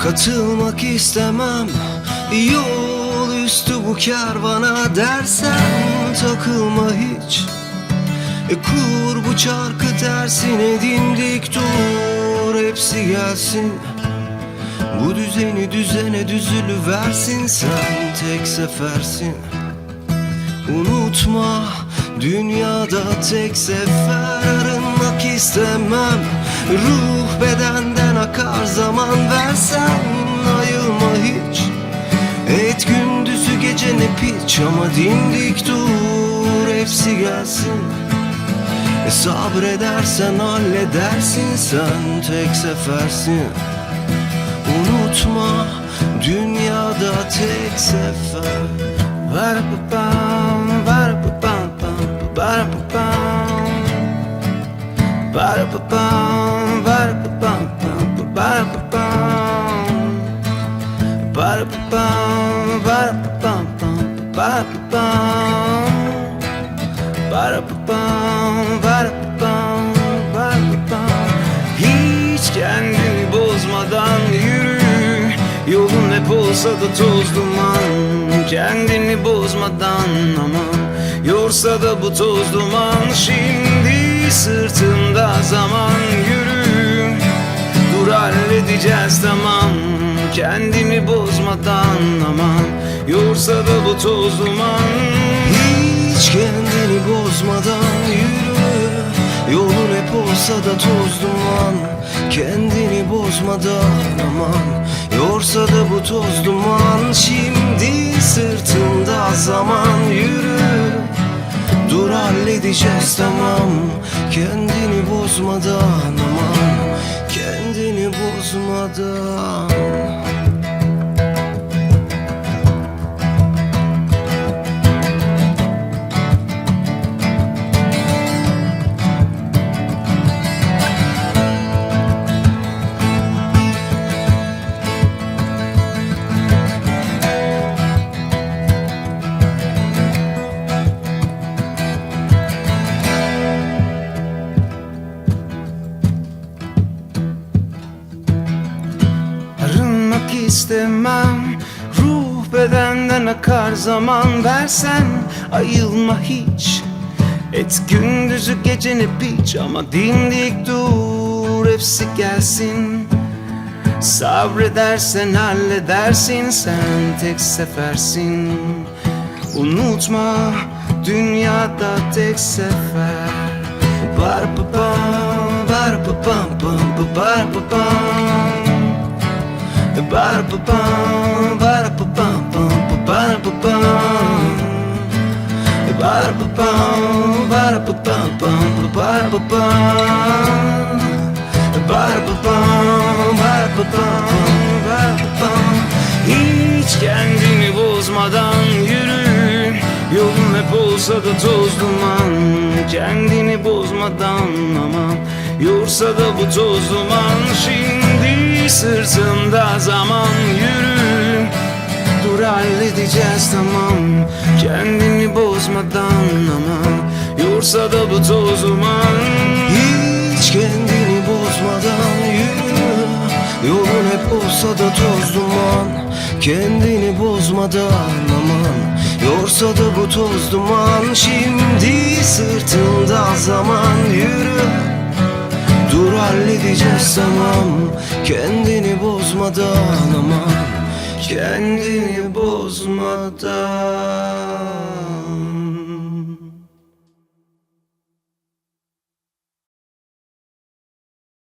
Katılmak istemem yol üstü bu kervana dersen takılma hiç. Kur bu çarkı tersine dimdik dur, hepsi gelsin. Bu düzeni düzene düzülüversin, sen tek sefersin. Unutma dünyada tek sefer, arınmak istemem. Ruh bedenden akar, zaman versen ayılma hiç. Et gündüzü gecene piç ama dimdik dur, hepsi gelsin. Sabredersen halledersin, sen tek sefersin. Unutma dünyada tek sefer. Var-pa-pam, var-pa-pam-pam, var-pa-pam. Var-pa-pam, var-pa-pam-pam, var-pa-pam. Var-pa-pam, var-pa-pam-pam, var-pa-pam. Var-pa-pam, var-pa-pam, var-pa-pam. Hiç kendini bozmadan yürü, yolun hep olsa da toz duman. Kendini bozmadan aman, yorsa da bu toz duman. Şimdi sırtımda zaman, yürü, dur halledeceğiz tamam. Kendini bozmadan aman, yorsa da bu toz duman. Hiç kendini bozmadan yürü, yolun hep olsa da toz duman. Kendini bozmadan aman, yorsa da bu toz duman. Şimdi sırtımda zaman, yürü, dur halledeceğiz tamam. Kendini bozmadan aman, kendini bozmadan. Arınmak istemem, ruh bedenden akar, zaman versen ayılma hiç. Et gündüzü geceni piç ama dimdik dur, hepsi gelsin. Sabredersen halledersin, sen tek sefersin. Unutma dünyada tek sefer. Var-pa-pam, var-pa-pam-pam, var-pa-pam. Var-pa-pam, var-pa-pam-pam, var-pa-pam. Var-pa-pam, var-pa-pam-pam, var-pa-pam. Var-pa-pam, var-pa-pam, var-pa-pam. Hiç kendini bozmadan yürü, yolun hep olsa da toz duman. Kendini bozmadan aman, yorsa da bu toz duman. Şimdi sırtımda zaman, yürü, dur halledeceğiz tamam. Kendini bozmadan aman, yorsa da bu toz duman. Hiç kendini bozmadan yürü, yolun hep olsa da toz duman. Kendini bozmadan aman, yorsa da bu toz duman. Şimdi sırtımda zaman, yürü, dur halledeceğiz tamam. Kendini bozmadan aman, kendini bozmadan.